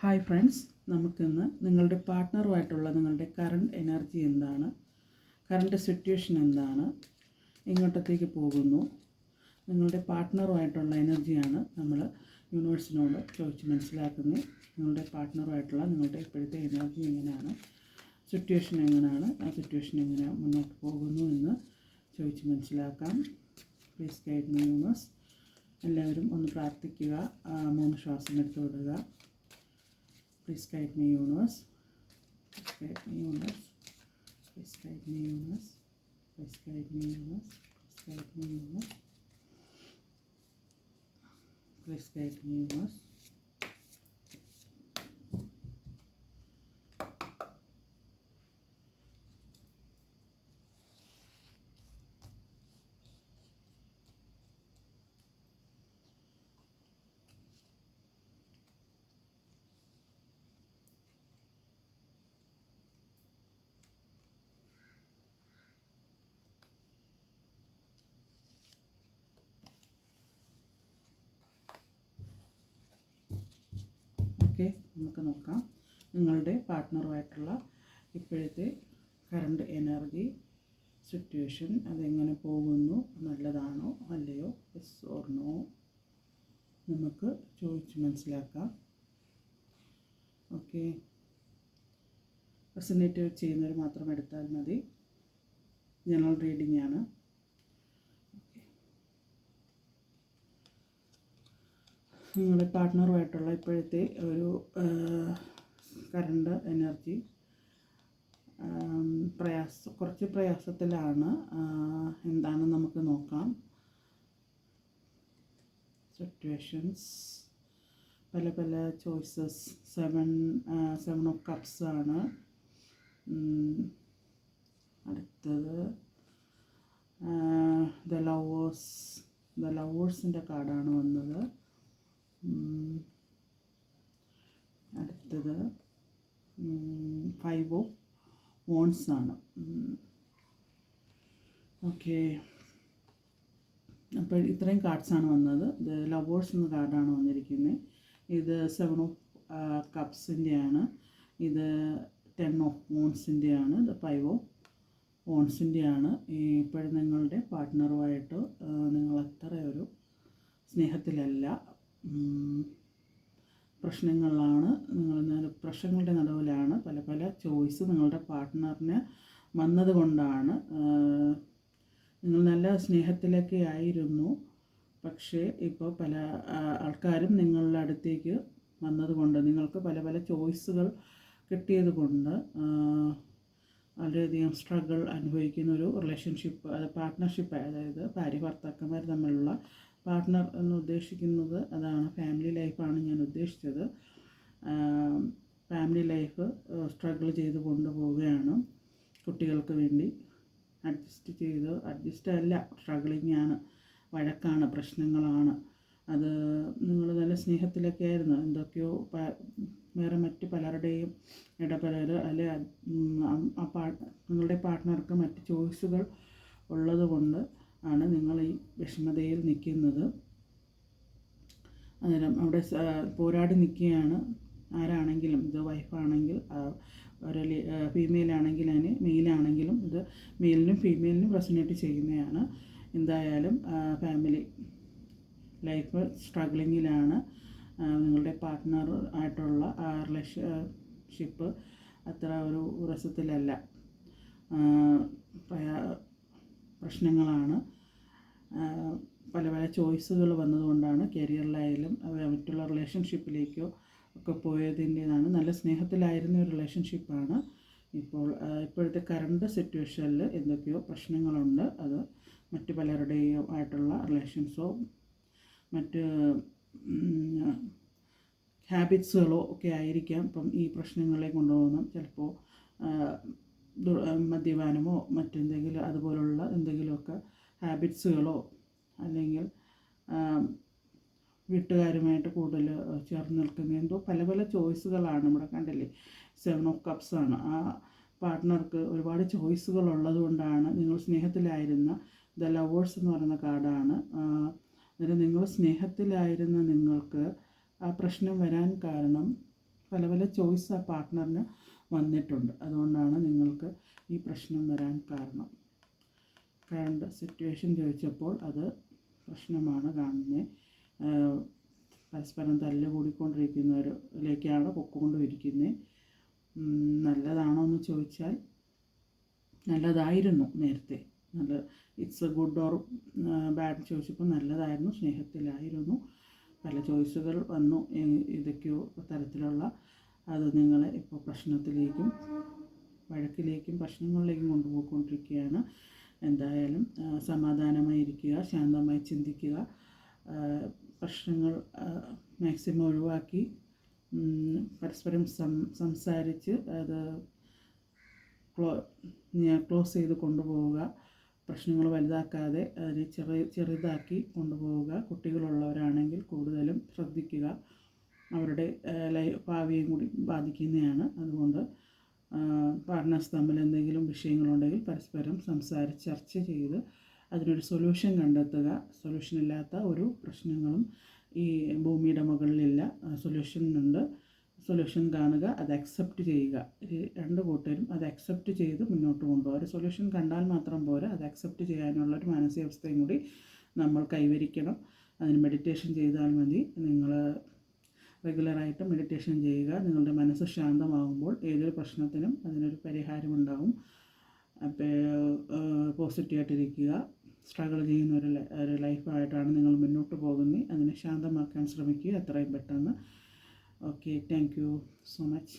Hi friends, നമുക്കിന്ന് നിങ്ങളുടെ പാർട്ട്ണറുമായിട്ടുള്ള നിങ്ങളുടെ കറണ്ട് എനർജി എന്താണ്, കറണ്ട് സിറ്റുവേഷൻ എന്താണ്, എങ്ങോട്ടത്തേക്ക് പോകുന്നു, നിങ്ങളുടെ പാർട്ട്ണറുമായിട്ടുള്ള എനർജിയാണ് നമ്മൾ യൂണിവേഴ്സിനോട് ചോദിച്ച് മനസ്സിലാക്കുന്നത്. നിങ്ങളുടെ പാർട്ട്ണറുമായിട്ടുള്ള നിങ്ങളുടെ ഇപ്പോഴത്തെ എനർജി എങ്ങനെയാണ്, സിറ്റുവേഷൻ എങ്ങനെയാണ്, ആ സിറ്റുവേഷൻ എങ്ങനെ മുന്നോട്ട് പോകുന്നു എന്ന് ചോദിച്ച് മനസ്സിലാക്കാം. Please guide me universe. എല്ലാവരും ഒന്ന് പ്രാർത്ഥിക്കുക, 3 ശ്വാസം എടുത്ത് വിടുക. Please guide me, universe. Please guide me, universe. Please guide me, universe. Please guide me, universe. Please guide me, universe. Please guide me, universe. Okay, നമുക്ക് നോക്കാം നിങ്ങളുടെ പാർട്ട്ണറുമായിട്ടുള്ള ഇപ്പോഴത്തെ കറണ്ട് എനർജി സിറ്റുവേഷൻ അതെങ്ങനെ പോകുന്നു, നല്ലതാണോ അല്ലയോ, യെസ് ഓർ നോ നമുക്ക് ചോദിച്ച് മനസ്സിലാക്കാം. ഓക്കെ, റെസൊനേറ്റ് ചെയ്യുന്നവർ മാത്രം എടുത്താൽ മതി. ജനറൽ റീഡിംഗ് ആണ്. നിങ്ങളുടെ പാർട്ട്ണറുമായിട്ടുള്ള ഇപ്പോഴത്തെ ഒരു കറണ്ട് എനർജി കുറച്ച് പ്രയാസത്തിലാണ്. എന്താണെന്ന് നമുക്ക് നോക്കാം. സിറ്റുവേഷൻസ് പല പല ചോയ്സസ്. 7 ഓഫ് കപ്സ് ആണ്. അടുത്തത് ദ ലവേഴ്സിൻ്റെ കാർഡാണ് വന്നത്. അടുത്തത് 5 ഓഫ് വോൺസ് ആണ്. ഓക്കെ, അപ്പോൾ ഇത്രയും കാർഡ്സാണ് വന്നത്. ഇത് ലവേഴ്സ് എന്ന കാർഡാണ് വന്നിരിക്കുന്നത്. ഇത് 7 ഓഫ് കപ്സിൻ്റെയാണ്. ഇത് 10 ഓഫ് വോൺസിൻ്റെയാണ്. ഇത് 5 ഓഫ് വോൺസിൻ്റെയാണ്. ഇപ്പോഴും നിങ്ങളുടെ പാർട്ട്ണറുമായിട്ട് നിങ്ങൾ അത്ര ഒരു സ്നേഹത്തിലല്ല, പ്രശ്നങ്ങളിലാണ്. പ്രശ്നങ്ങളുടെ നടുവിലാണ്. പല പല ചോയ്സ് നിങ്ങളുടെ പാർട്ട്ണറിന് വന്നതുകൊണ്ടാണ്. നിങ്ങൾ നല്ല സ്നേഹത്തിലൊക്കെ ആയിരുന്നു, പക്ഷേ ഇപ്പോൾ പല ആൾക്കാരും നിങ്ങളുടെ അടുത്തേക്ക് വന്നതുകൊണ്ട്, നിങ്ങൾക്ക് പല പല ചോയ്സുകൾ കിട്ടിയത് കൊണ്ട് വളരെയധികം സ്ട്രഗിൾ അനുഭവിക്കുന്ന ഒരു റിലേഷൻഷിപ്പ്, അത് പാർട്ട്ണർഷിപ്പ്, അതായത് ഭാര്യ ഭർത്താക്കന്മാർ തമ്മിലുള്ള പാർട്ട്ണർ എന്ന് ഉദ്ദേശിക്കുന്നത് അതാണ്. ഫാമിലി ലൈഫാണ് ഞാൻ ഉദ്ദേശിച്ചത്. ഫാമിലി ലൈഫ് സ്ട്രഗിൾ ചെയ്ത് കൊണ്ടുപോവുകയാണ്. കുട്ടികൾക്ക് വേണ്ടി അഡ്ജസ്റ്റ് അല്ല, സ്ട്രഗിളിങ് ആണ്, വഴക്കാണ്, പ്രശ്നങ്ങളാണ്. അത് നിങ്ങൾ നല്ല സ്നേഹത്തിലൊക്കെ ആയിരുന്നു. എന്തൊക്കെയോ വേറെ മറ്റ് പലരുടെയും ഇടപെടൽ, അല്ലെ നിങ്ങളുടെ പാർട്ട്ണർക്ക് മറ്റ് ചോയ്സുകൾ ഉള്ളത് കൊണ്ട് ആണ് നിങ്ങൾ ഈ വിഷമതയിൽ നിൽക്കുന്നത്. അന്നേരം അവിടെ പോരാടി നിൽക്കുകയാണ്. ആരാണെങ്കിലും, ഇത് വൈഫാണെങ്കിൽ, ഒരു ഫീമെയിലാണെങ്കിൽ, അതിന് മെയിലാണെങ്കിലും, ഇത് മെയിലിനും ഫീമെയിലിനും റെസൊനേറ്റ് ചെയ്യുന്നതാണ്. എന്തായാലും ഫാമിലി ലൈഫ് സ്ട്രഗ്ലിങ്ങിലാണ്. നിങ്ങളുടെ പാർട്ട്ണർ ആയിട്ടുള്ള റിലേഷൻഷിപ്പ് അത്ര ഒരു രസത്തിലല്ല, പ്രശ്നങ്ങളാണ്. പല പല ചോയ്സുകൾ വന്നതുകൊണ്ടാണ് കരിയറിലായാലും മറ്റുള്ള റിലേഷൻഷിപ്പിലേക്കോ ഒക്കെ പോയതിൻ്റെതാണ്. നല്ല സ്നേഹത്തിലായിരുന്ന ഒരു റിലേഷൻഷിപ്പാണ്. ഇപ്പോഴത്തെ കറണ്ട് സിറ്റുവേഷനിൽ എന്തൊക്കെയോ പ്രശ്നങ്ങളുണ്ട്. അത് മറ്റ് പലരുടെയും ആയിട്ടുള്ള റിലേഷൻസോ മറ്റ് ഹാബിറ്റ്സുകളോ ഒക്കെ ആയിരിക്കാം ഇപ്പം ഈ പ്രശ്നങ്ങളെ കൊണ്ടുപോകുന്നത്. ചിലപ്പോൾ മദ്യപാനമോ മറ്റെന്തെങ്കിലും അതുപോലുള്ള എന്തെങ്കിലുമൊക്കെ ഹാബിറ്റ്സുകളോ, അല്ലെങ്കിൽ വീട്ടുകാരുമായിട്ട് കൂടുതൽ ചേർന്ന് നിൽക്കുന്ന എന്തോ പല പല ചോയ്സുകളാണ് ഇവിടെ കണ്ടില്ലേ. 7 ഓഫ് കപ്സ് ആണ്. ആ പാർട്ട്ണർക്ക് ഒരുപാട് ചോയ്സുകൾ ഉള്ളത് കൊണ്ടാണ്. നിങ്ങൾ സ്നേഹത്തിലായിരുന്ന ദ ലവേഴ്സ് എന്ന് പറയുന്ന കാർഡാണ്. അന്നേരം നിങ്ങൾ സ്നേഹത്തിലായിരുന്ന നിങ്ങൾക്ക് ആ പ്രശ്നം വരാൻ കാരണം പല പല ചോയ്സ് ആ പാർട്ട്ണറിന് വന്നിട്ടുണ്ട്. അതുകൊണ്ടാണ് നിങ്ങൾക്ക് ഈ പ്രശ്നം വരാൻ കാരണം. കറണ്ട് സിറ്റുവേഷൻ ചോദിച്ചപ്പോൾ അത് പ്രശ്നമാണ് കാണുന്നത്. പരസ്പരം തല്ല് കൂടിക്കൊണ്ടിരിക്കുന്നവരിലേക്കാണ് പൊക്കോണ്ടിരിക്കുന്നത്. നല്ലതാണോ എന്ന് ചോദിച്ചാൽ നല്ലതായിരുന്നു നേരത്തെ. It's A good or bad ചോദിച്ചപ്പോൾ നല്ലതായിരുന്നു, സ്നേഹത്തിലായിരുന്നു. പല ചോയ്സുകൾ വന്നു, ഇതൊക്കെയോ തരത്തിലുള്ള. അത് നിങ്ങളെ ഇപ്പോൾ പ്രശ്നത്തിലേക്കും വഴക്കിലേക്കും പ്രശ്നങ്ങളിലേക്കും കൊണ്ടുപോയിക്കൊണ്ടിരിക്കുകയാണ്. എന്തായാലും സമാധാനമായിരിക്കുക, ശാന്തമായി ചിന്തിക്കുക. പ്രശ്നങ്ങൾ മാക്സിമം ഒഴിവാക്കി പരസ്പരം സംസാരിച്ച് അത് ക്ലോസ് ചെയ്ത് കൊണ്ടുപോവുക. പ്രശ്നങ്ങൾ വലുതാക്കാതെ അതിനെ ചെറുതാക്കി കൊണ്ടുപോവുക. കുട്ടികളുള്ളവരാണെങ്കിൽ കൂടുതലും ശ്രദ്ധിക്കുക. അവരുടെ ഭാവിയും കൂടി ബാധിക്കുന്നതാണ്. അതുകൊണ്ട് പാർട്ട്നേഴ്സ് തമ്മിൽ എന്തെങ്കിലും വിഷയങ്ങളുണ്ടെങ്കിൽ പരസ്പരം സംസാരിച്ച് ചർച്ച ചെയ്ത് അതിനൊരു സൊല്യൂഷൻ കണ്ടെത്തുക. സൊല്യൂഷൻ ഇല്ലാത്ത ഒരു പ്രശ്നങ്ങളും ഈ ഭൂമിയുടെ മുകളിലില്ല. സൊല്യൂഷൻ ഉണ്ട്. സൊല്യൂഷൻ കാണുക, അത് അക്സെപ്റ്റ് ചെയ്യുക. രണ്ട് കൂട്ടരും അത് അക്സെപ്റ്റ് ചെയ്ത് മുന്നോട്ട് കൊണ്ടുപോകുക. ഒരു സൊല്യൂഷൻ കണ്ടാൽ മാത്രം പോരാ, അത് അക്സെപ്റ്റ് ചെയ്യാനുള്ളൊരു മാനസികാവസ്ഥയും കൂടി നമ്മൾ കൈവരിക്കണം. അതിന് മെഡിറ്റേഷൻ ചെയ്താൽ മതി. നിങ്ങൾ റെഗുലറായിട്ട് മെഡിറ്റേഷൻ ചെയ്യുക. നിങ്ങളുടെ മനസ്സ് ശാന്തമാകുമ്പോൾ ഏതൊരു പ്രശ്നത്തിനും അതിനൊരു പരിഹാരമുണ്ടാകും. അപ്പോൾ പോസിറ്റീവായിട്ടിരിക്കുക. സ്ട്രഗിൾ ചെയ്യുന്ന ഒരു ലൈഫായിട്ടാണ് നിങ്ങൾ മുന്നോട്ട് പോകുന്നത്. അതിനെ ശാന്തമാക്കാൻ ശ്രമിക്കുക എത്രയും പെട്ടെന്ന്. Okay, thank you so much.